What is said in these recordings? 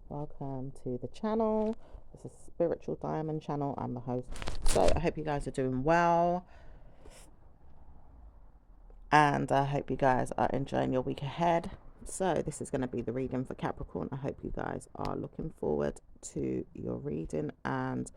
Welcome to the channel. This is Spiritual Diamond channel. I'm the host. So I hope you guys are doing well, and I hope you guys are enjoying your week ahead. So this is going to be the reading for Capricorn. I hope you guys are looking forward to your reading, and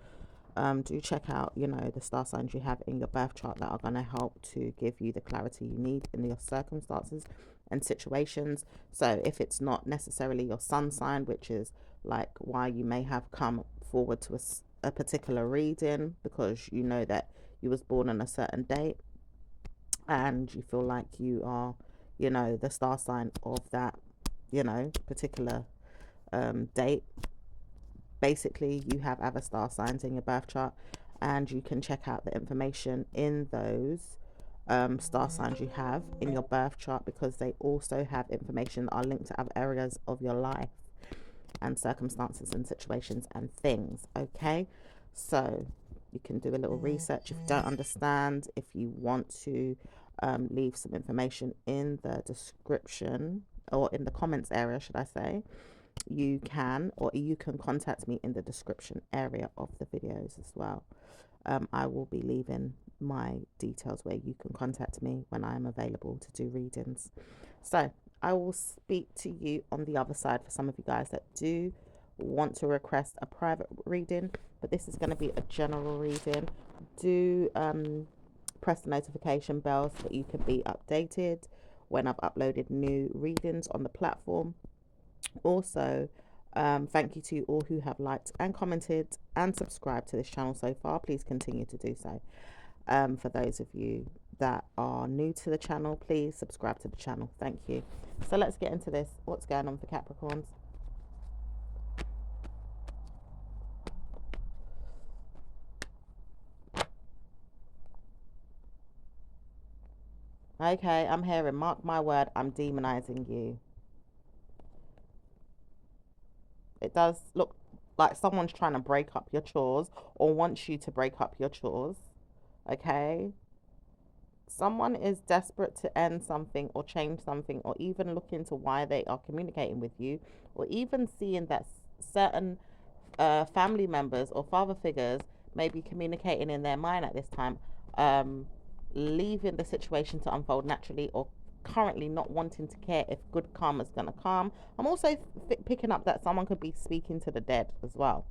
do check out, the star signs you have in your birth chart that are going to help to give you the clarity you need in your circumstances and situations. So if it's not necessarily your sun sign, which is like why you may have come forward to a particular reading, because you know that you was born on a certain date and you feel like you are, the star sign of that, particular date. Basically, you have other star signs in your birth chart, and you can check out the information in those star signs you have in your birth chart, because they also have information that are linked to other areas of your life and circumstances and situations and things. Okay, so you can do a little research if you don't understand. If you want to leave some information in the description, or in the comments area, should I say, you can, or you can contact me in the description area of the videos as well. I will be leaving my details where you can contact me when I am available to do readings. So I will speak to you on the other side for some of you guys that do want to request a private reading, but this is going to be a general reading. Do press the notification bell so that you can be updated when I've uploaded new readings on the platform. Also, thank you to all who have liked and commented and subscribed to this channel so far. Please continue to do so. For those of you that are new to the channel, please subscribe to the channel. Thank you. So let's get into this. What's going on for Capricorns? Okay, I'm hearing, mark my word, I'm demonizing you. It does look like someone's trying to break up your chores, or wants you to break up your chores. Okay, someone is desperate to end something or change something, or even look into why they are communicating with you, or even seeing that certain family members or father figures may be communicating in their mind at this time, leaving the situation to unfold naturally, or currently not wanting to care if good karma is going to come. I'm also picking up that someone could be speaking to the dead as well,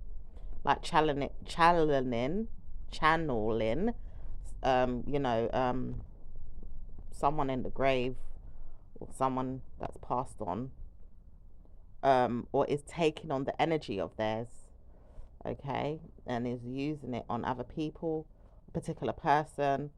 like channeling, someone in the grave, or someone that's passed on, or is taking on the energy of theirs, okay, and is using it on other people. A particular person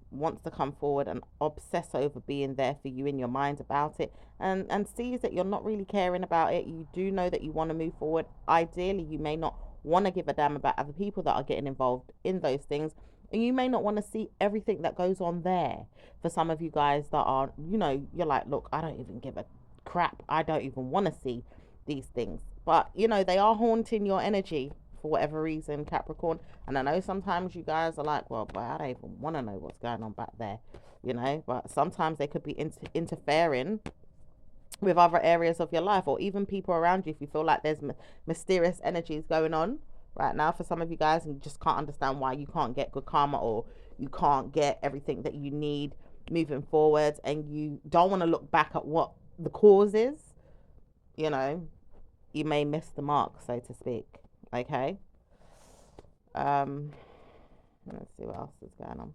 wants to come forward and obsess over being there for you in your mind about it, and sees that you're not really caring about it. You do know that you want to move forward. Ideally, you may not want to give a damn about other people that are getting involved in those things, and you may not want to see everything that goes on there. For some of you guys that are, you're like, look, I don't even give a crap. I don't even want to see these things. But, they are haunting your energy for whatever reason, Capricorn. And I know sometimes you guys are like, well, boy, I don't even want to know what's going on back there, but sometimes they could be interfering with other areas of your life, or even people around you. If you feel like there's mysterious energies going on right now for some of you guys, and you just can't understand why you can't get good karma, or you can't get everything that you need moving forward, and you don't want to look back at what the cause is, you know you may miss the mark, so to speak. Okay. um let's see what else is going on.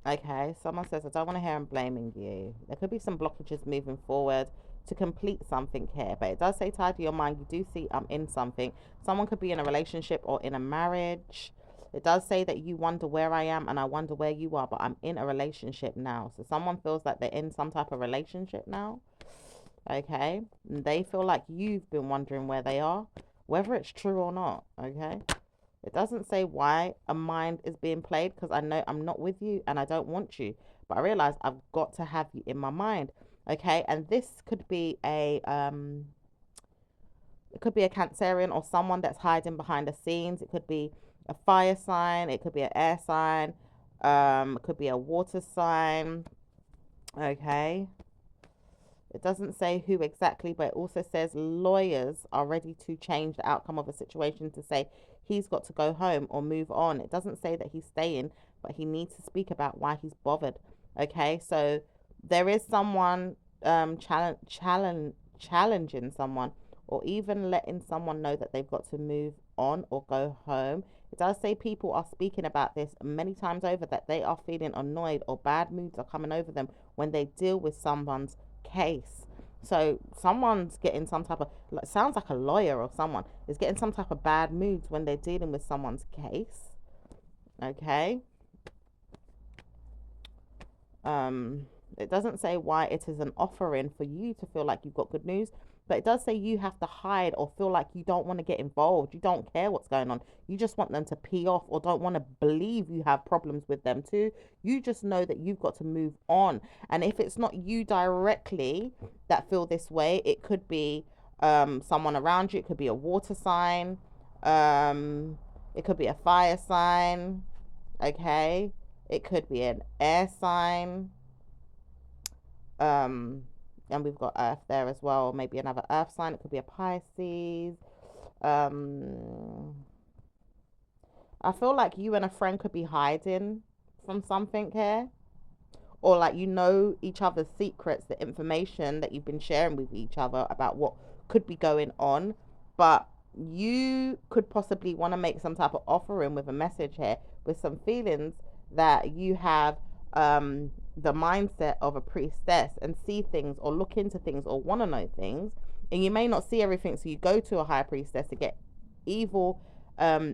Okay, someone says, I don't want to hear him blaming you. There could be some blockages moving forward to complete something here, but it does say, tidy your mind. You do see I'm in something. Someone could be in a relationship or in a marriage. It does say that you wonder where I am and I wonder where you are, but I'm in a relationship now. So someone feels like they're in some type of relationship now. Okay, and they feel like you've been wondering where they are, whether it's true or not. Okay. It doesn't say why a mind is being played, because I know I'm not with you and I don't want you. But I realize I've got to have you in my mind. Okay, and this could be it could be a Cancerian, or someone that's hiding behind the scenes. It could be a fire sign, it could be an air sign, it could be a water sign. Okay. It doesn't say who exactly, but it also says lawyers are ready to change the outcome of a situation to say he's got to go home or move on. It doesn't say that he's staying, but he needs to speak about why he's bothered. Okay, so there is someone challenging someone, or even letting someone know that they've got to move on or go home. It does say people are speaking about this many times over, that they are feeling annoyed or bad moods are coming over them when they deal with someone's case. So someone's getting some type of, like, sounds like a lawyer or someone is getting some type of bad moods when they're dealing with someone's case. Okay. It doesn't say why it is an offering for you to feel like you've got good news, but it does say you have to hide or feel like you don't want to get involved. You don't care what's going on. You just want them to pee off, or don't want to believe you have problems with them too. You just know that you've got to move on. And if it's not you directly that feel this way, it could be someone around you. It could be a water sign. It could be a fire sign. Okay. It could be an air sign. And we've got Earth there as well. Maybe another Earth sign. It could be a Pisces. I feel like you and a friend could be hiding from something here, or like, each other's secrets, the information that you've been sharing with each other about what could be going on, but you could possibly want to make some type of offering with a message here, with some feelings that you have the mindset of a priestess, and see things or look into things or want to know things, and you may not see everything, so you go to a high priestess to get evil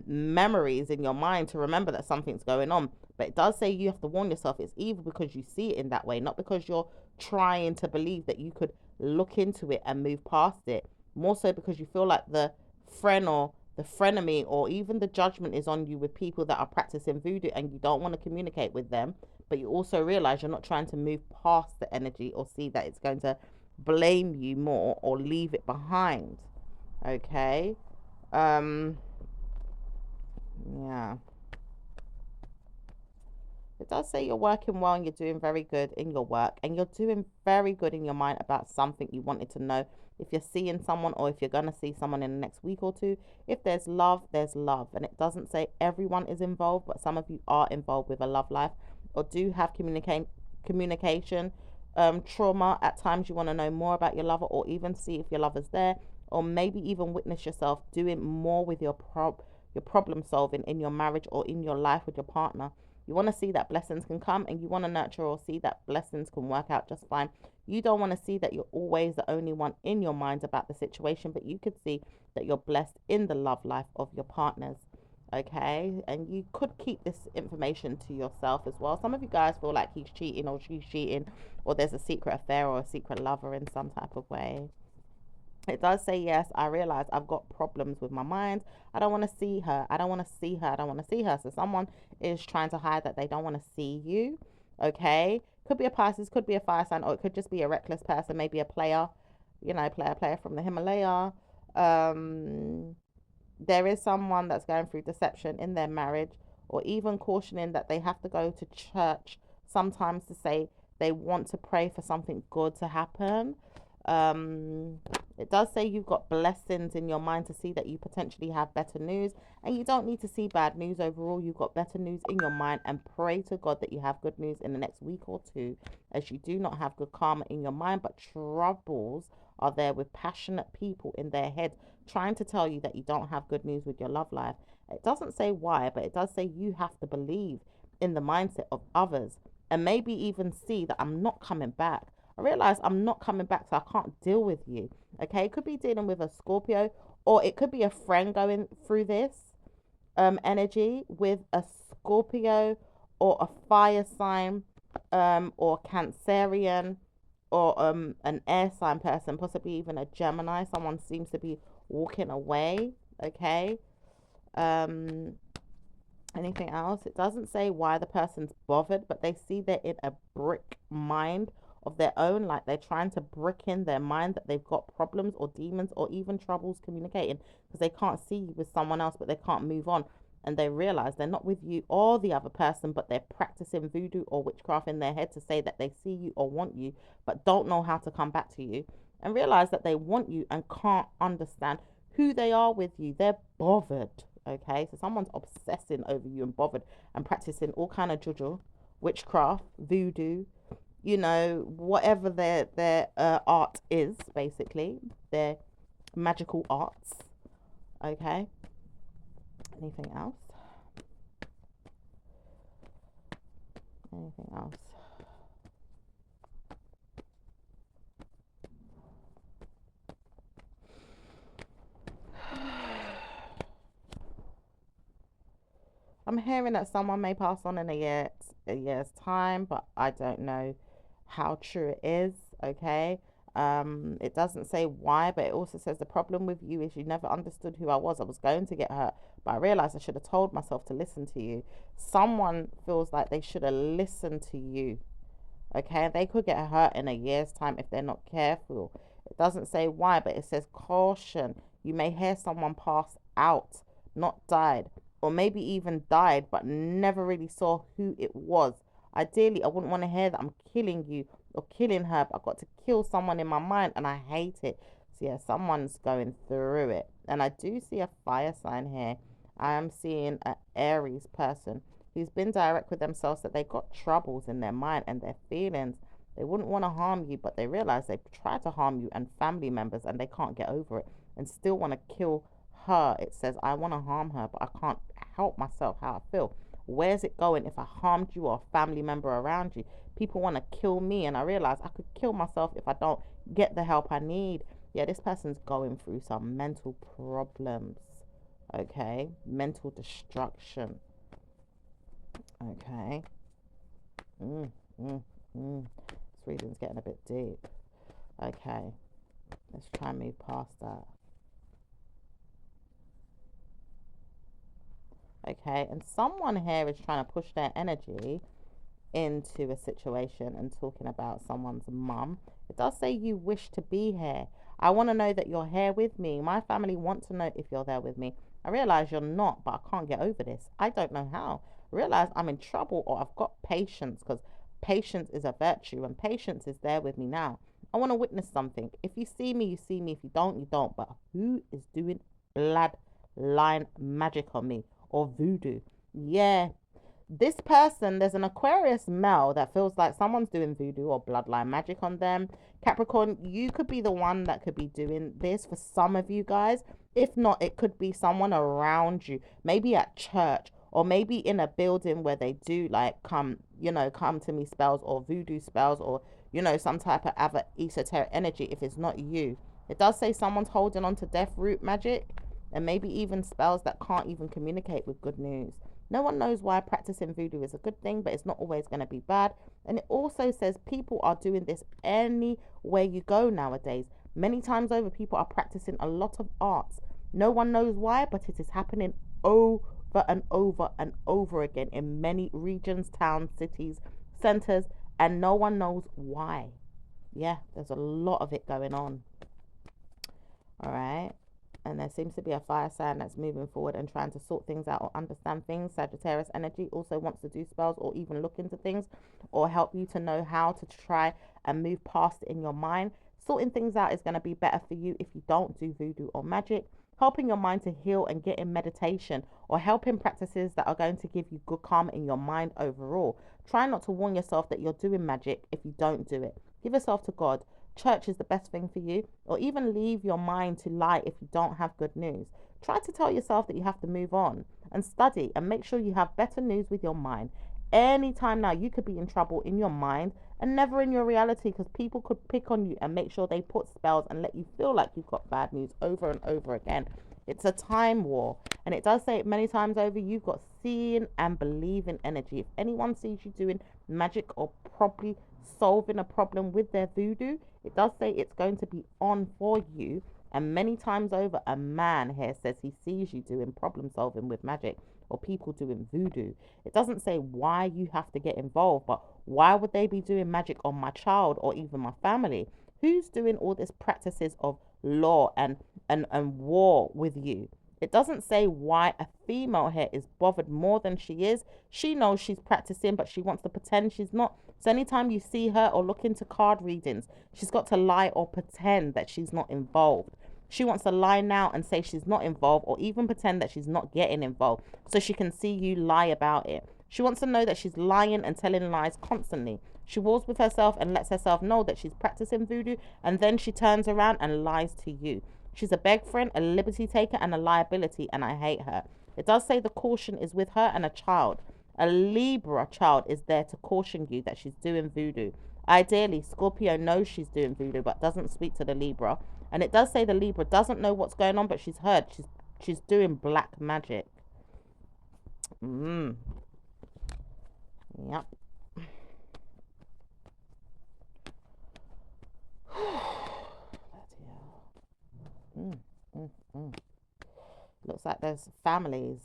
memories in your mind to remember that something's going on. But it does say you have to warn yourself it's evil because you see it in that way, not because you're trying to believe that you could look into it and move past it. More so because you feel like the friend or the frenemy or even the judgment is on you with people that are practicing voodoo, and you don't want to communicate with them, but you also realize you're not trying to move past the energy or see that it's going to blame you more or leave it behind. Okay. Yeah. It does say you're working well and you're doing very good in your work, and you're doing very good in your mind about something you wanted to know. If you're seeing someone, or if you're going to see someone in the next week or two, if there's love, there's love. And it doesn't say everyone is involved, but some of you are involved with a love life, or do have communication trauma. At times you want to know more about your lover, or even see if your lover's there, or maybe even witness yourself doing more with your problem solving in your marriage or in your life with your partner. You want to see that blessings can come, and you want to nurture or see that blessings can work out just fine. You don't want to see that you're always the only one in your mind about the situation, but you could see that you're blessed in the love life of your partners. Okay, and you could keep this information to yourself as well. Some of you guys feel like he's cheating or she's cheating, or there's a secret affair or a secret lover in some type of way. It does say, yes, I realize I've got problems with my mind. I don't want to see her. I don't want to see her. I don't want to see her. So someone is trying to hide that they don't want to see you. Okay. Could be a Pisces, could be a fire sign, or it could just be a reckless person, maybe a player, player from the Himalaya. There is someone that's going through deception in their marriage, or even cautioning that they have to go to church sometimes to say they want to pray for something good to happen. It does say you've got blessings in your mind to see that you potentially have better news, and you don't need to see bad news overall. You've got better news in your mind, and pray to God that you have good news in the next week or two, as you do not have good karma in your mind, but troubles are there with passionate people in their head trying to tell you that you don't have good news with your love life. It doesn't say why, but it does say you have to believe in the mindset of others, and maybe even see that I'm not coming back. I realize I'm not coming back, so I can't deal with you. Okay, it could be dealing with a Scorpio, or it could be a friend going through this energy with a Scorpio, or a fire sign, or Cancerian, or an air sign person, possibly even a Gemini. Someone seems to be walking away. Okay. Anything else? It doesn't say why the person's bothered, but they see they're in a brick mind of their own, like they're trying to brick in their mind that they've got problems or demons or even troubles communicating, because they can't see you with someone else, but they can't move on. and they realize they're not with you or the other person, but they're practicing voodoo or witchcraft in their head to say that they see you or want you, but don't know how to come back to you, and realize that they want you and can't understand who they are with you. They're bothered. Okay, so someone's obsessing over you and bothered and practicing all kind of juju, witchcraft, voodoo, you know, whatever their art is, basically their magical arts. Okay, anything else? Anything else? I'm hearing that someone may pass on in a year's time, but I don't know how true it is. Okay. It doesn't say why, but it also says the problem with you is you never understood who I was. I was going to get hurt, but I realized I should have told myself to listen to you. Someone feels like they should have listened to you. Okay, they could get hurt in a year's time if they're not careful. It doesn't say why, but it says caution. You may hear someone pass out, not died, or maybe even died, but never really saw who it was. Ideally, I wouldn't want to hear that I'm killing you or killing her, but I've got to kill someone in my mind and I hate it. So, yeah, someone's going through it. And I do see a fire sign here. I am seeing an Aries person who's been direct with themselves that they got troubles in their mind and their feelings. They wouldn't want to harm you, but they realize they tried to harm you and family members and they can't get over it and still want to kill her. It says, I want to harm her, but I can't help myself how I feel. Where's it going if I harmed you or a family member around you? People want to kill me, and I realize I could kill myself if I don't get the help I need. Yeah, this person's going through some mental problems. Okay, mental destruction. Okay. Mm, mm, mm. This reading's getting a bit deep. Okay. Let's try and move past that. Okay. And someone here is trying to push their energy into a situation and talking about someone's mum. It does say you wish to be here. I want to know that you're here with me. My family want to know if you're there with me. I realize you're not, but I can't get over this. I don't know how. I realize I'm in trouble or I've got patience, because patience is a virtue and patience is there with me now. I want to witness something. If you see me, you see me. If you don't, you don't. But who is doing bloodline magic on me or voodoo? Yeah, this person, there's an Aquarius male that feels like someone's doing voodoo or bloodline magic on them. Capricorn, you could be the one that could be doing this for some of you guys. If not, it could be someone around you, maybe at church or maybe in a building where they do like come to me spells or voodoo spells or, some type of other esoteric energy if it's not you. It does say someone's holding on to death root magic and maybe even spells that can't even communicate with good news. No one knows why practicing voodoo is a good thing, but it's not always going to be bad. And it also says people are doing this anywhere you go nowadays. Many times over, people are practicing a lot of arts. No one knows why, but it is happening over and over and over again in many regions, towns, cities, centers, and no one knows why. Yeah, there's a lot of it going on. All right. And there seems to be a fire sign that's moving forward and trying to sort things out or understand things. Sagittarius energy also wants to do spells or even look into things or help you to know how to try and move past it in your mind. Sorting things out is going to be better for you if you don't do voodoo or magic. Helping your mind to heal and get in meditation or helping practices that are going to give you good calm in your mind overall. Try not to warn yourself that you're doing magic if you don't do it. Give yourself to God. Church is the best thing for you, or even leave your mind to lie if you don't have good news. Try to tell yourself that you have to move on and study and make sure you have better news with your mind. Anytime now, you could be in trouble in your mind and never in your reality, because people could pick on you and make sure they put spells and let you feel like you've got bad news over and over again. It's a time war, and it does say it many times over. You've got seeing and believing energy. If anyone sees you doing magic or probably solving a problem with their voodoo, it does say it's going to be on for you. And many times over, a man here says he sees you doing problem solving with magic or people doing voodoo. It doesn't say why you have to get involved, but why would they be doing magic on my child or even my family? Who's doing all these practices of law and war with you? It doesn't say why a female here is bothered more than she is. She knows she's practicing, but she wants to pretend she's not. So anytime you see her or look into card readings, she's got to lie or pretend that she's not involved. She wants to lie now and say she's not involved, or even pretend that she's not getting involved so she can see you lie about it. She wants to know that she's lying and telling lies constantly. She wars with herself and lets herself know that she's practicing voodoo, and then she turns around and lies to you. She's a beg friend, a liberty taker, and a liability, and I hate her. It does say the caution is with her and a child. A Libra child is there to caution you that she's doing voodoo. Ideally, Scorpio knows she's doing voodoo but doesn't speak to the Libra. And it does say the Libra doesn't know what's going on, but she's heard she's doing black magic. Yep. Looks like there's families,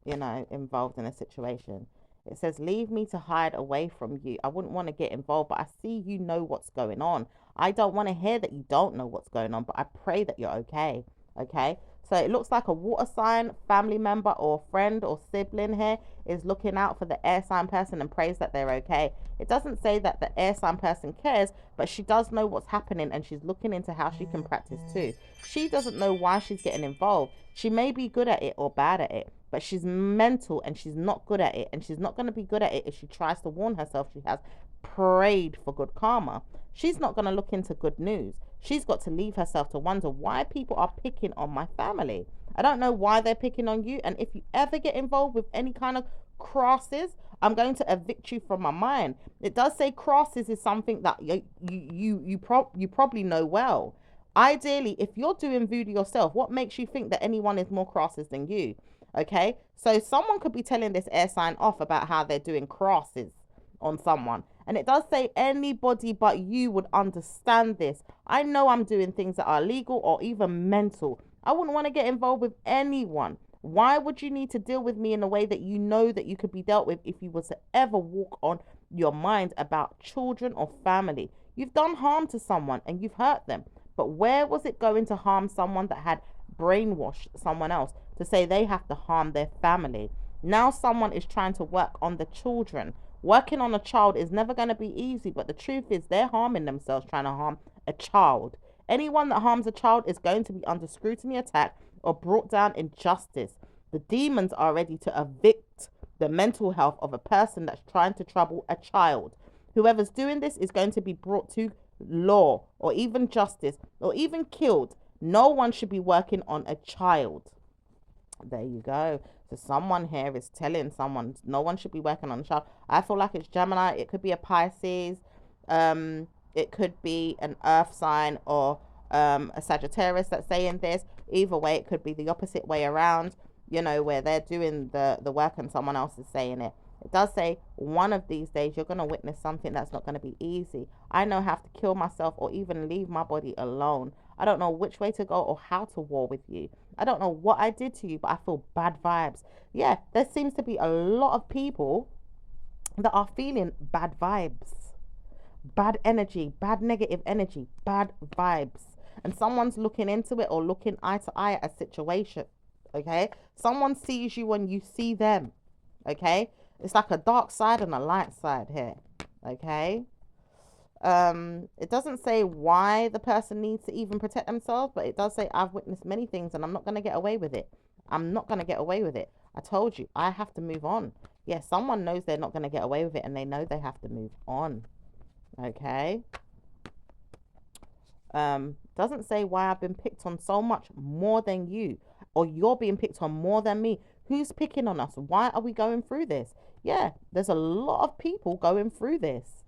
involved in a situation. It says, leave me to hide away from you. I wouldn't want to get involved, but I see you know what's going on. I don't want to hear that you don't know what's going on, but I pray that you're okay. Okay? So it looks like a water sign, family member or friend or sibling here is looking out for the air sign person and prays that they're okay. It doesn't say that the air sign person cares, but she does know what's happening and she's looking into how she can practice too. She doesn't know why she's getting involved. She may be good at it or bad at it, but she's mental and she's not good at it, and she's not going to be good at it if she tries to warn herself she has prayed for good karma. She's not going to look into good news. She's got to leave herself to wonder why people are picking on my family. I don't know why they're picking on you, and if you ever get involved with any kind of crosses, I'm going to evict you from my mind. It does say crosses is something that you probably know well. Ideally, if you're doing voodoo yourself, what makes you think that anyone is more crosses than you? Okay, so someone could be telling this air sign off about how they're doing crosses on someone, and it does say anybody but you would understand this. I know I'm doing things that are illegal or even mental. I wouldn't want to get involved with anyone. Why would you need to deal with me in a way that you know that you could be dealt with if you were to ever walk on your mind about children or family? You've done harm to someone and you've hurt them, but where was it going to harm someone that had brainwashed someone else to say they have to harm their family? Now someone is trying to work on the children. Working on a child is never going to be easy, but the truth is they're harming themselves trying to harm a child. Anyone that harms a child is going to be under scrutiny, attack, or brought down in justice. The demons are ready to evict the mental health of a person that's trying to trouble a child. Whoever's doing this is going to be brought to law or even justice or even killed. No one should be working on a child. There you go. So someone here is telling someone no one should be working on a child. I feel like it's Gemini. It could be a Pisces. It could be an earth sign or a Sagittarius that's saying this. Either way, it could be the opposite way around, where they're doing the work and someone else is saying it. It does say one of these days you're going to witness something that's not going to be easy. I know how to kill myself or even leave my body alone. I don't know which way to go or how to war with you. I don't know what I did to you, but I feel bad vibes. Yeah, there seems to be a lot of people that are feeling bad vibes, bad energy, bad negative energy, bad vibes. And someone's looking into it or looking eye to eye at a situation. Okay? Someone sees you when you see them. Okay? It's like a dark side and a light side here. Okay? It doesn't say why the person needs to even protect themselves, but it does say I've witnessed many things and I'm not going to get away with it. I'm not going to get away with it. I told you, I have to move on. Yeah, someone knows they're not going to get away with it and they know they have to move on. Okay? Doesn't say why I've been picked on so much more than you, or you're being picked on more than me. Who's picking on us? Why are we going through this? Yeah, there's a lot of people going through this.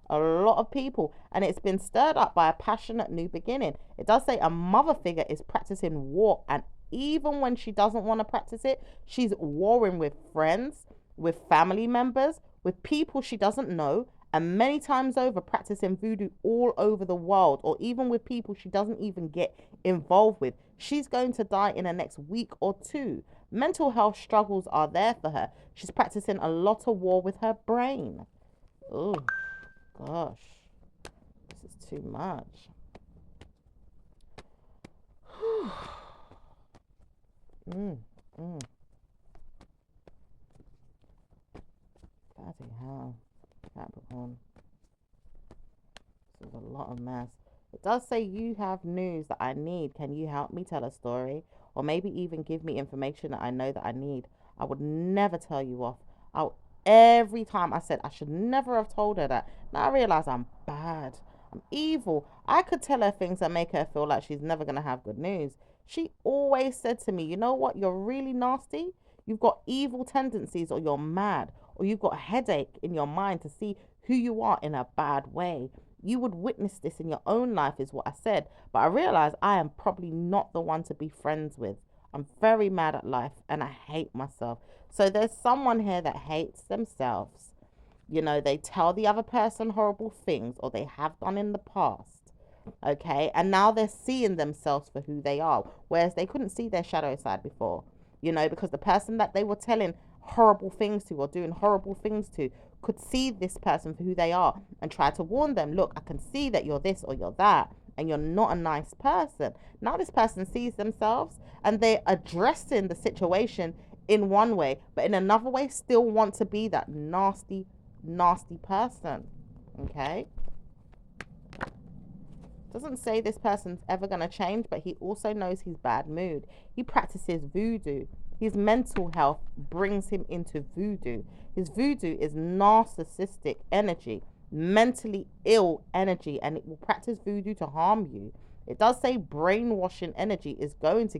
A lot of people, and it's been stirred up by a passionate new beginning. It does say a mother figure is practicing war, and even when she doesn't want to practice it, she's warring with friends, with family members, with people she doesn't know, and many times over practicing voodoo all over the world, or even with people she doesn't even get involved with. She's going to die in the next week or two. Mental health struggles are there for her. She's practicing a lot of war with her brain. Oh gosh, this is too much. Mm, mm. Bloody hell, Capricorn. This is a lot of mess. It does say you have news that I need. Can you help me tell a story? Or maybe even give me information that I know that I need. I would never tell you off. Every time I said I should never have told her that. Now I realize I'm bad. I'm evil. I could tell her things that make her feel like she's never going to have good news. She always said to me, you know what? You're really nasty. You've got evil tendencies, or you're mad, or you've got a headache in your mind to see who you are in a bad way. You would witness this in your own life, is what I said. But I realize I am probably not the one to be friends with. I'm very mad at life and I hate myself. So there's someone here that hates themselves. You know, they tell the other person horrible things, or they have done in the past. Okay. And now they're seeing themselves for who they are, whereas they couldn't see their shadow side before, you know, because the person that they were telling horrible things to or doing horrible things to could see this person for who they are and try to warn them, look, I can see that you're this or you're that and you're not a nice person. Now this person sees themselves and they're addressing the situation in one way, but in another way still want to be that nasty, nasty person. Okay. Doesn't say this person's ever going to change, but he also knows his bad mood. He practices voodoo. His mental health brings him into voodoo. His voodoo is narcissistic energy, mentally ill energy, and it will practice voodoo to harm you. It does say brainwashing energy is going to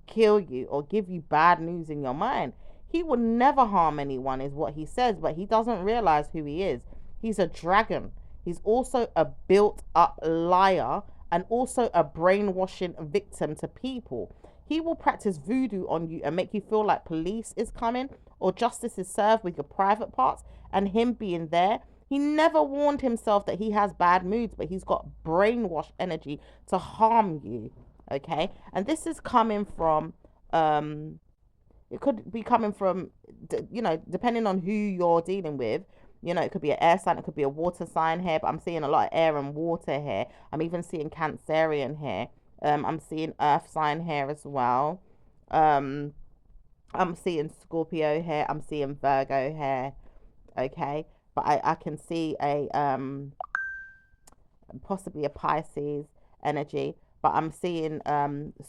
kill you or give you bad news in your mind. He will never harm anyone, is what he says, but he doesn't realize who he is. He's a dragon. He's also a built up liar and also a brainwashing victim to people. He will practice voodoo on you and make you feel like police is coming or justice is served with your private parts and him being there. He never warned himself that he has bad moods, but he's got brainwash energy to harm you. Okay. And this is coming from, it could be coming from, you know, depending on who you're dealing with. You know, it could be an air sign, it could be a water sign here, but I'm seeing a lot of air and water here. I'm even seeing Cancerian here. I'm seeing earth sign here as well. Um, I'm seeing Scorpio here. I'm seeing Virgo here. Okay, but I can see a possibly a Pisces energy, but I'm seeing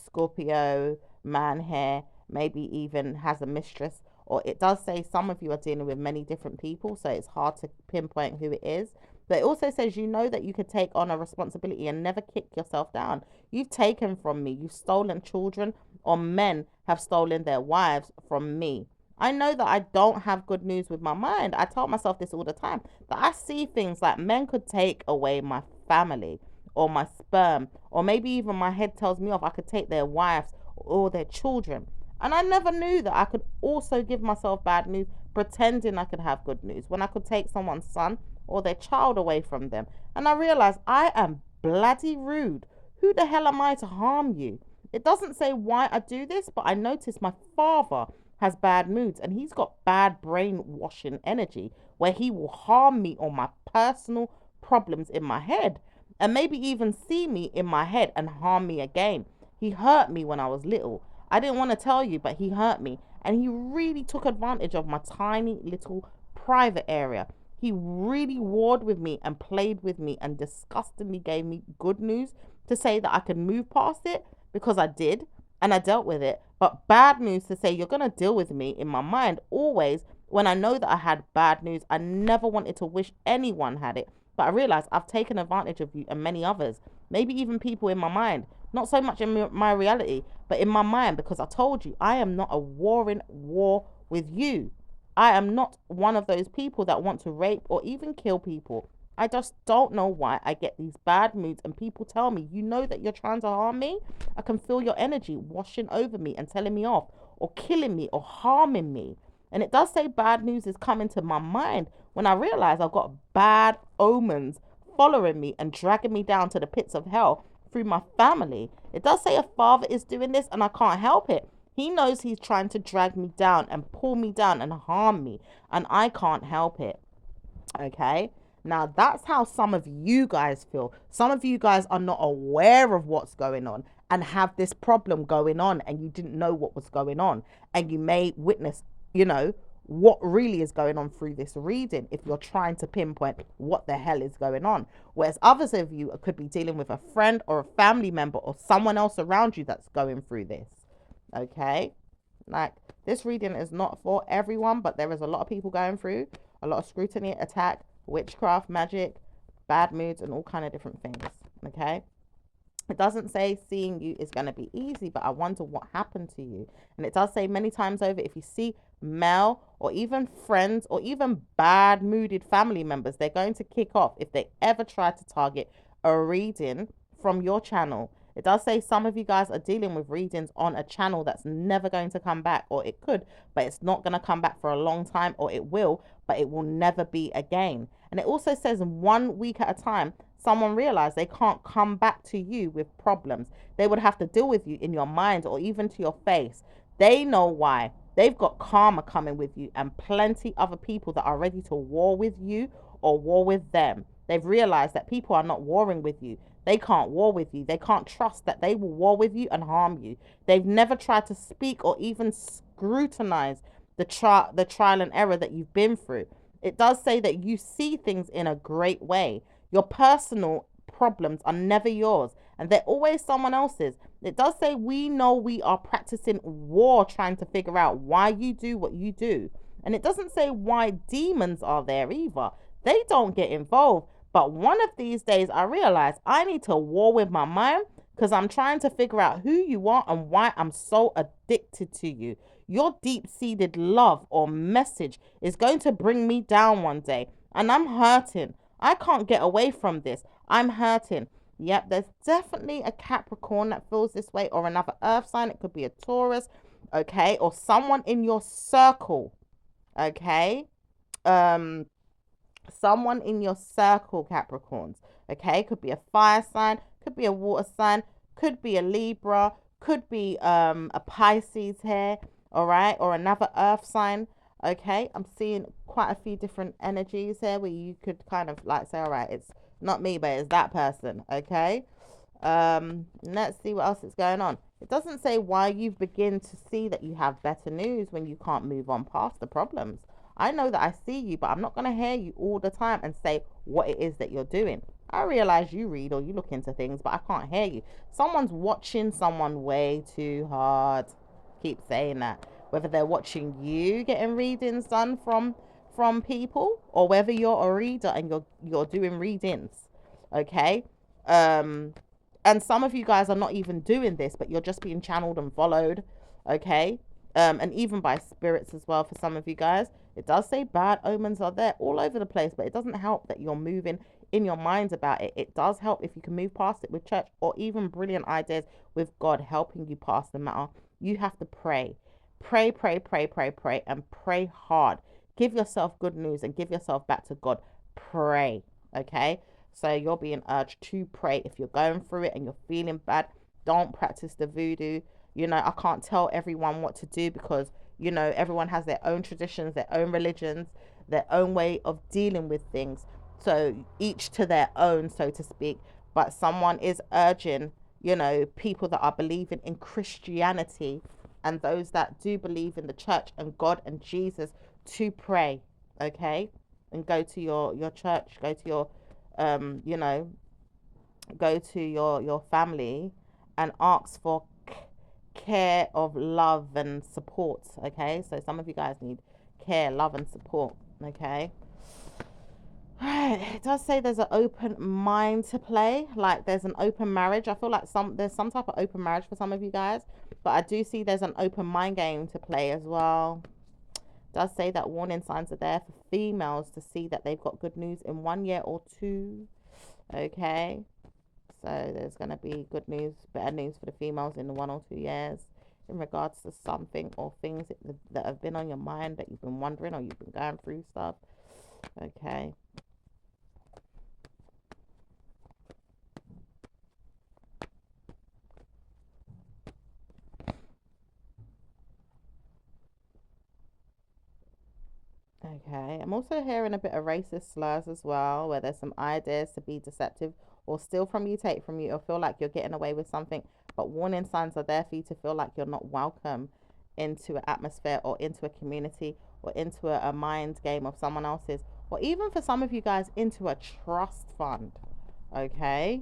Scorpio man here, maybe even has a mistress, or it does say some of you are dealing with many different people, so it's hard to pinpoint who it is. But it also says you know that you could take on a responsibility and never kick yourself down. You've taken from me, you've stolen children, or men have stolen their wives from me. I know that I don't have good news with my mind. I tell myself this all the time, that I see things like men could take away my family or my sperm, or maybe even my head tells me off I could take their wives or their children. And I never knew that I could also give myself bad news pretending I could have good news when I could take someone's son or their child away from them. And I realized I am bloody rude. Who the hell am I to harm you? It doesn't say why I do this, but I noticed my father has bad moods and he's got bad brainwashing energy where he will harm me on my personal problems in my head and maybe even see me in my head and harm me again. He hurt me when I was little. I didn't want to tell you, but he hurt me and he really took advantage of my tiny little private area. He really warred with me and played with me and disgustingly gave me good news to say that I could move past it because I did and I dealt with it. But bad news to say you're going to deal with me in my mind always when I know that I had bad news. I never wanted to wish anyone had it. But I realized I've taken advantage of you and many others, maybe even people in my mind. Not so much in my reality, but in my mind, because I told you I am not a warring war with you. I am not one of those people that want to rape or even kill people. I just don't know why I get these bad moods and people tell me, you know that you're trying to harm me? I can feel your energy washing over me and telling me off or killing me or harming me. And it does say bad news is coming to my mind when I realize I've got bad omens following me and dragging me down to the pits of hell through my family. It does say a father is doing this and I can't help it. He knows he's trying to drag me down and pull me down and harm me, and I can't help it. Okay? Now, that's how some of you guys feel. Some of you guys are not aware of what's going on and have this problem going on, and you didn't know what was going on. And you may witness, you know, what really is going on through this reading if you're trying to pinpoint what the hell is going on. Whereas others of you could be dealing with a friend or a family member or someone else around you that's going through this. Okay? Like, this reading is not for everyone, but there is a lot of people going through a lot of scrutiny, attack, witchcraft, magic, bad moods, and all kind of different things. Okay? It doesn't say seeing you is going to be easy, but I wonder what happened to you. And it does say many times over, if you see male or even friends or even bad mooded family members, they're going to kick off if they ever try to target a reading from your channel. It does say some of you guys are dealing with readings on a channel that's never going to come back, or it could, but it's not going to come back for a long time, or it will, but it will never be again. And it also says 1 week at a time, someone realized they can't come back to you with problems. They would have to deal with you in your mind or even to your face. They know why. They've got karma coming with you and plenty other people that are ready to war with you or war with them. They've realized that people are not warring with you. They can't war with you. They can't trust that they will war with you and harm you. They've never tried to speak or even scrutinize the trial and error that you've been through. It does say that you see things in a great way. Your personal problems are never yours, and they're always someone else's. It does say we know we are practicing war, trying to figure out why you do what you do. And it doesn't say why demons are there either. They don't get involved. But one of these days, I realize I need to war with my mind because I'm trying to figure out who you are and why I'm so addicted to you. Your deep-seated love or message is going to bring me down one day, and I'm hurting. I can't get away from this. I'm hurting. Yep, there's definitely a Capricorn that feels this way, or another earth sign. It could be a Taurus, okay, or someone in your circle, okay? Someone in your circle, Capricorns, okay? Could be a fire sign, could be a water sign, could be a Libra, could be a Pisces here, all right, or another earth sign. Okay, I'm seeing quite a few different energies here where you could kind of like say, all right, it's not me, but it's that person. Okay, let's see what else is going on. It doesn't say why you begin to see that you have better news when you can't move on past the problems. I know that I see you, but I'm not going to hear you all the time and say what it is that you're doing. I realize you read or you look into things, but I can't hear you. Someone's watching someone way too hard. Keep saying that. Whether they're watching you getting readings done from people, or whether you're a reader and you're doing readings. Okay? And some of you guys are not even doing this, but you're just being channeled and followed. Okay? And even by spirits as well for some of you guys. It does say bad omens are there all over the place, but it doesn't help that you're moving in your minds about it. It does help if you can move past it with church or even brilliant ideas with God helping you pass the matter. You have to pray. Pray, pray, pray, pray, pray, and pray hard. Give yourself good news and give yourself back to God. Pray. Okay? So you're being urged to pray. If you're going through it and you're feeling bad, don't practice the voodoo. You know, I can't tell everyone what to do because, you know, everyone has their own traditions, their own religions, their own way of dealing with things. So each to their own, so to speak. But someone is urging, you know, people that are believing in Christianity and those that do believe in the church and God and Jesus to pray, okay? And go to your church, go to your, you know, go to your family and ask for care of love and support, okay? So some of you guys need care, love and support, okay? Right, it does say there's an open mind to play, like there's an open marriage. I feel like there's some type of open marriage for some of you guys, but I do see there's an open mind game to play as well. It does say that warning signs are there for females to see that they've got good news in 1 year or two, okay? So there's going to be good news, better news for the females in the 1 or 2 years in regards to something or things that have been on your mind that you've been wondering or you've been going through stuff, okay? Okay, I'm also hearing a bit of racist slurs as well, where there's some ideas to be deceptive or steal from you, take from you, or feel like you're getting away with something. But warning signs are there for you to feel like you're not welcome into an atmosphere or into a community or into a mind game of someone else's, or even for some of you guys, into a trust fund. Okay,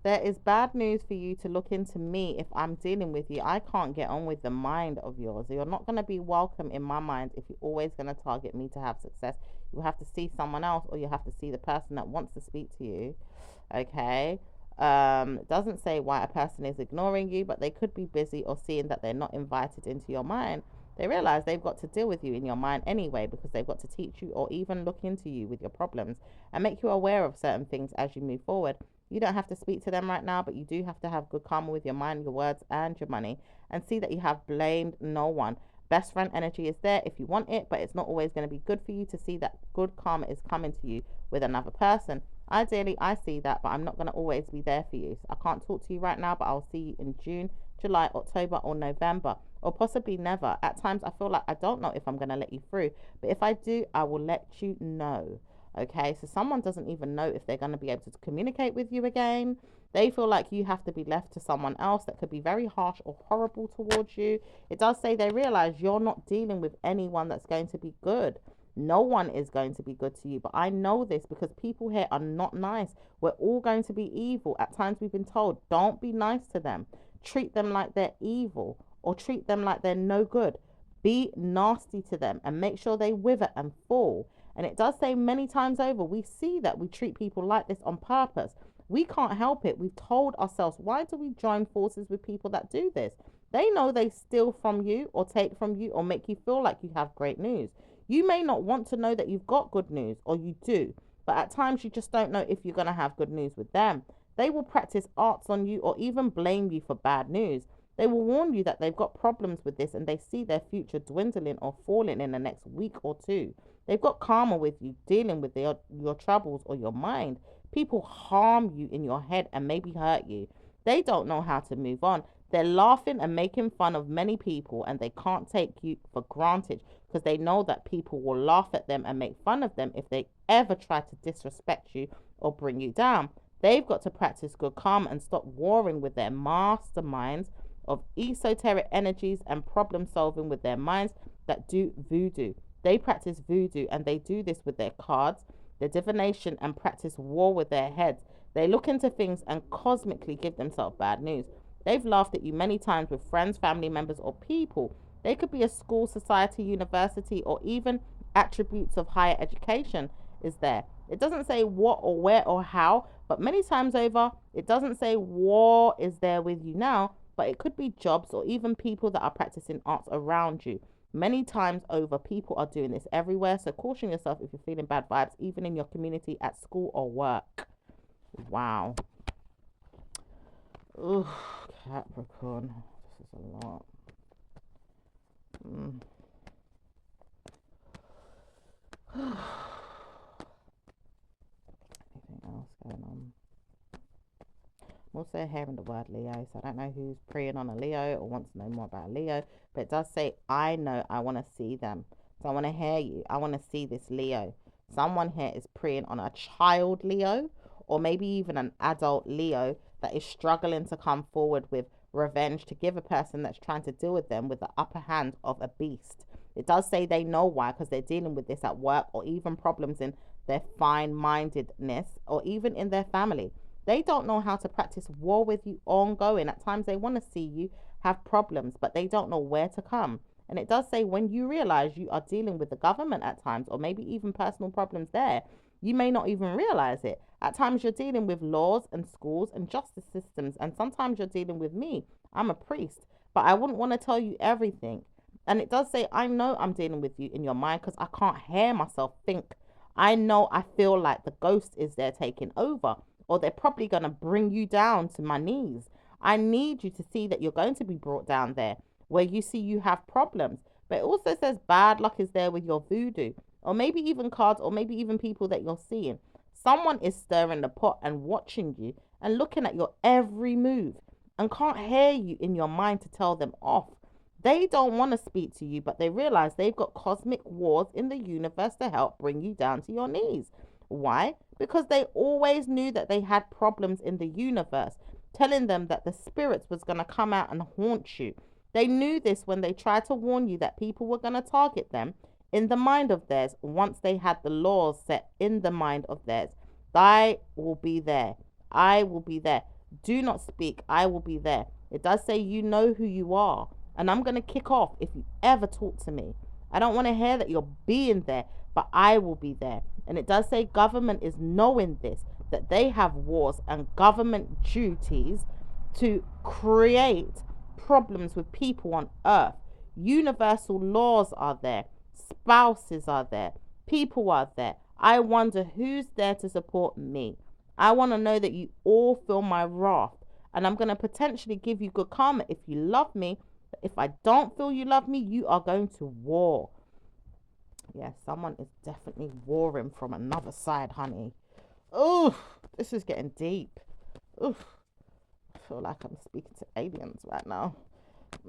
there is bad news for you to look into me if I'm dealing with you. I can't get on with the mind of yours. You're not going to be welcome in my mind if you're always going to target me to have success. You have to see someone else, or you have to see the person that wants to speak to you. Okay. It doesn't say why a person is ignoring you, but they could be busy or seeing that they're not invited into your mind. They realize they've got to deal with you in your mind anyway, because they've got to teach you or even look into you with your problems and make you aware of certain things as you move forward. You don't have to speak to them right now, but you do have to have good karma with your mind, your words, and your money, and see that you have blamed no one. Best friend energy is there if you want it, but it's not always going to be good for you to see that good karma is coming to you with another person. Ideally, I see that, but I'm not going to always be there for you. So I can't talk to you right now, but I'll see you in June, July, October, or November, or possibly never. At times, I feel like I don't know if I'm going to let you through, but if I do, I will let you know. Okay, so someone doesn't even know if they're going to be able to communicate with you again. They feel like you have to be left to someone else that could be very harsh or horrible towards you. It does say they realize you're not dealing with anyone that's going to be good. No one is going to be good to you. But I know this because people here are not nice. We're all going to be evil. At times we've been told, don't be nice to them. Treat them like they're evil, or treat them like they're no good. Be nasty to them and make sure they wither and fall. And it does say many times over, we see that we treat people like this on purpose. We can't help it. We've told ourselves, why do we join forces with people that do this? They know they steal from you or take from you or make you feel like you have great news. You may not want to know that you've got good news, or you do, but at times you just don't know if you're going to have good news with them. They will practice arts on you or even blame you for bad news. They will warn you that they've got problems with this and they see their future dwindling or falling in the next week or two. They've got karma with you, dealing with your troubles or your mind. People harm you in your head and maybe hurt you. They don't know how to move on. They're laughing and making fun of many people, and they can't take you for granted because they know that people will laugh at them and make fun of them if they ever try to disrespect you or bring you down. They've got to practice good karma and stop warring with their masterminds of esoteric energies and problem solving with their minds that do voodoo. They practice voodoo, and they do this with their cards, their divination, and practice war with their heads. They look into things and cosmically give themselves bad news. They've laughed at you many times with friends, family members, or people. They could be a school, society, university, or even attributes of higher education is there. It doesn't say what or where or how, but many times over, it doesn't say war is there with you now, but it could be jobs or even people that are practicing arts around you. Many times over, people are doing this everywhere, so caution yourself if you're feeling bad vibes, even in your community, at school or work. Wow. Ooh, Capricorn. This is a lot. Anything else going on? I'm also hearing the word Leo, so I don't know who's preying on a Leo or wants to know more about a Leo, but it does say, I know, I want to see them. So I want to hear you. I want to see this Leo. Someone here is preying on a child Leo, or maybe even an adult Leo that is struggling to come forward with revenge to give a person that's trying to deal with them with the upper hand of a beast. It does say they know why, because they're dealing with this at work or even problems in their fine-mindedness or even in their family. They don't know how to practice war with you ongoing. At times they want to see you have problems, but they don't know where to come. And it does say when you realize you are dealing with the government at times, or maybe even personal problems there, you may not even realize it. At times you're dealing with laws and schools and justice systems, and sometimes you're dealing with me. I'm a priest, but I wouldn't want to tell you everything. And it does say, I know I'm dealing with you in your mind because I can't hear myself think. I know I feel like the ghost is there taking over, or they're probably going to bring you down to my knees. I need you to see that you're going to be brought down there where you see you have problems. But it also says bad luck is there with your voodoo, or maybe even cards, or maybe even people that you're seeing. Someone is stirring the pot and watching you and looking at your every move and can't hear you in your mind to tell them off. They don't want to speak to you, but they realize they've got cosmic wars in the universe to help bring you down to your knees. Why? Because they always knew that they had problems in the universe, telling them that the spirits was going to come out and haunt you. They knew this when they tried to warn you that people were going to target them in the mind of theirs once they had the laws set in the mind of theirs. I will be there. I will be there. Do not speak. I will be there. It does say you know who you are. And I'm going to kick off if you ever talk to me. I don't want to hear that you're being there, but I will be there. And it does say government is knowing this, that they have wars and government duties to create problems with people on earth. Universal laws are there. Spouses are there. People are there. I wonder who's there to support me. I want to know that you all feel my wrath. And I'm going to potentially give you good karma if you love me. But if I don't feel you love me, you are going to war. Yeah, someone is definitely warring from another side, honey. Oh, this is getting deep. Oh, I feel like I'm speaking to aliens right now.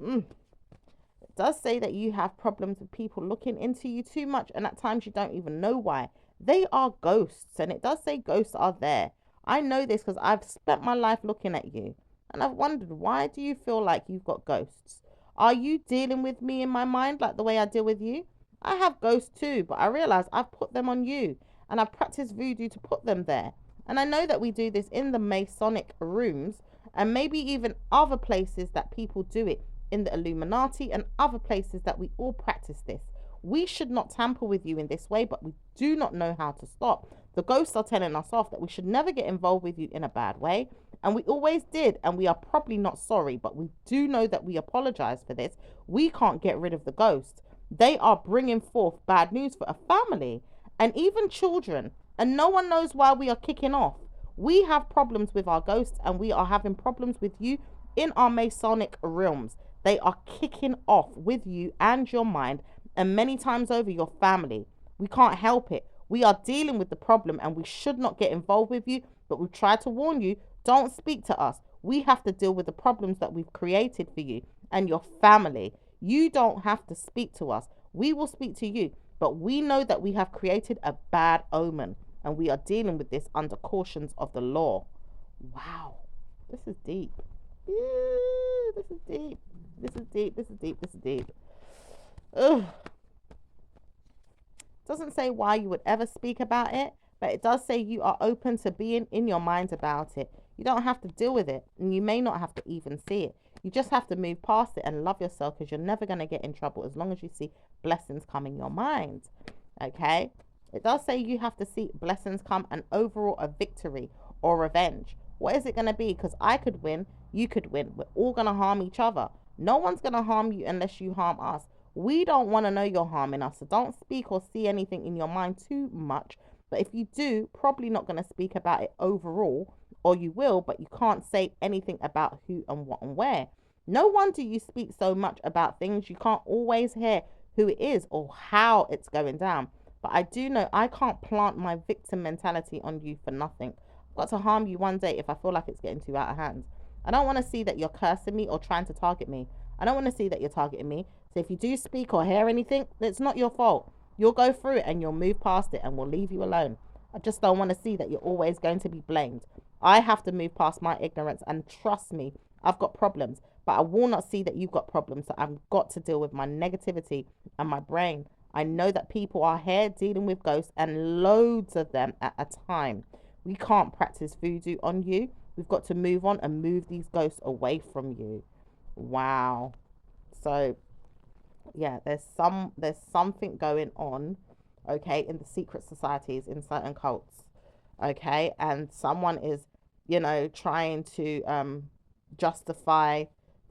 It does say that you have problems with people looking into you too much, and at times you don't even know why. They are ghosts, and it does say ghosts are there. I know this because I've spent my life looking at you, and I've wondered, why do you feel like you've got ghosts? Are you dealing with me in my mind like the way I deal with you? I have ghosts too, but I realize I've put them on you, and I've practiced voodoo to put them there. And I know that we do this in the Masonic rooms, and maybe even other places that people do it, in the Illuminati and other places that we all practice this. We should not tamper with you in this way, but we do not know how to stop. The ghosts are telling us off that we should never get involved with you in a bad way. And we always did, and we are probably not sorry, but we do know that we apologize for this. We can't get rid of the ghost. They are bringing forth bad news for a family and even children, and no one knows why we are kicking off. We have problems with our ghosts, and we are having problems with you in our Masonic realms. They are kicking off with you and your mind, and many times over your family. We can't help it. We are dealing with the problem, and we should not get involved with you, but we've tried to warn you, don't speak to us. We have to deal with the problems that we've created for you and your family. You don't have to speak to us. We will speak to you, but we know that we have created a bad omen, and we are dealing with this under cautions of the law. Wow, this is deep. This is deep. This is deep. This is deep. This is deep. Ugh. Doesn't say why you would ever speak about it, but it does say you are open to being in your mind about it. You don't have to deal with it, and you may not have to even see it. You just have to move past it and love yourself, because you're never going to get in trouble as long as you see blessings come in your mind. Okay? It does say you have to see blessings come and overall a victory or revenge. What is it going to be? Because I could win, you could win. We're all going to harm each other. No one's going to harm you unless you harm us. We don't want to know you're harming us, so don't speak or see anything in your mind too much. But if you do, probably not going to speak about it overall, or you will, but you can't say anything about who and what and where. No wonder you speak so much about things you can't always hear who it is or how it's going down. But I do know I can't plant my victim mentality on you for nothing. I've got to harm you one day if I feel like it's getting too out of hand. I don't want to see that you're cursing me or trying to target me. I don't want to see that you're targeting me. So if you do speak or hear anything, it's not your fault. You'll go through it and you'll move past it, and we'll leave you alone. I just don't want to see that you're always going to be blamed. I have to move past my ignorance, and trust me, I've got problems, but I will not see that you've got problems. So I've got to deal with my negativity and my brain. I know that people are here dealing with ghosts, and loads of them at a time. We can't practice voodoo on you. We've got to move on and move these ghosts away from you. Wow. So yeah, there's something going on, okay, in the secret societies, in certain cults, okay, and someone is, trying to justify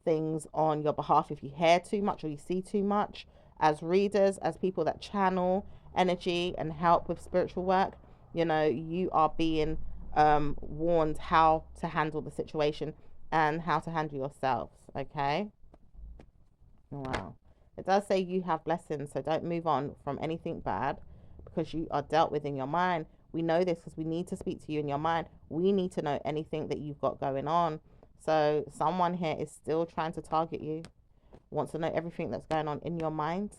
things on your behalf if you hear too much or you see too much. As readers, as people that channel energy and help with spiritual work, you are being warned how to handle the situation and how to handle yourselves, okay? Wow. It does say you have blessings, so don't move on from anything bad, because you are dealt with in your mind. We know this because we need to speak to you in your mind. We need to know anything that you've got going on. So someone here is still trying to target you. wants to know everything that's going on in your mind.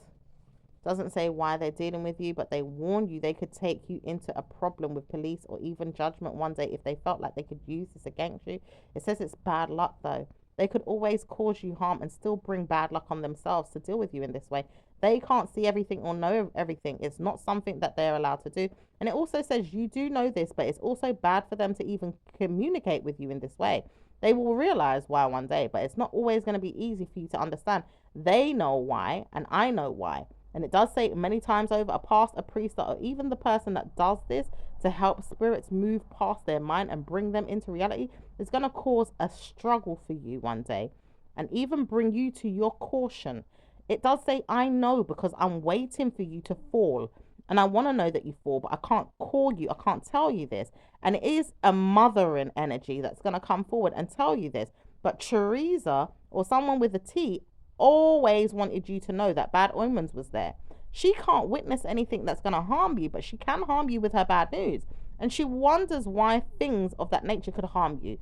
Doesn't say why they're dealing with you, but they warn you they could take you into a problem with police or even judgment one day if they felt like they could use this against you. It says it's bad luck though. They could always cause you harm and still bring bad luck on themselves to deal with you in this way. They can't see everything or know everything. It's not something that they're allowed to do. And it also says you do know this, but it's also bad for them to even communicate with you in this way. They will realize why one day, but it's not always going to be easy for you to understand. They know why, and I know why. And it does say many times over, a pastor, a priest, or even the person that does this to help spirits move past their mind and bring them into reality is going to cause a struggle for you one day and even bring you to your caution. It does say, I know, because I'm waiting for you to fall. And I want to know that you fall, but I can't call you. I can't tell you this. And it is a mothering energy that's going to come forward and tell you this. But Teresa, or someone with a T, always wanted you to know that bad omens was there. She can't witness anything that's going to harm you, but she can harm you with her bad news. And she wonders why things of that nature could harm you.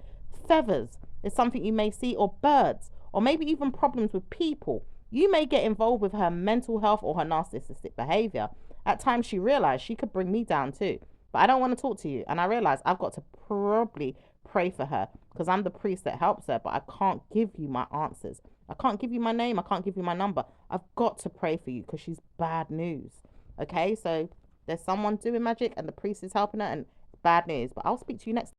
Feathers is something you may see, or birds, or maybe even problems with people. You may get involved with her mental health or her narcissistic behavior. At times she realized she could bring me down too. But I don't want to talk to you. And I realized I've got to probably pray for her because I'm the priest that helps her, but I can't give you my answers. I can't give you my name. I can't give you my number. I've got to pray for you because she's bad news. Okay, so there's someone doing magic and the priest is helping her and bad news. But I'll speak to you next time.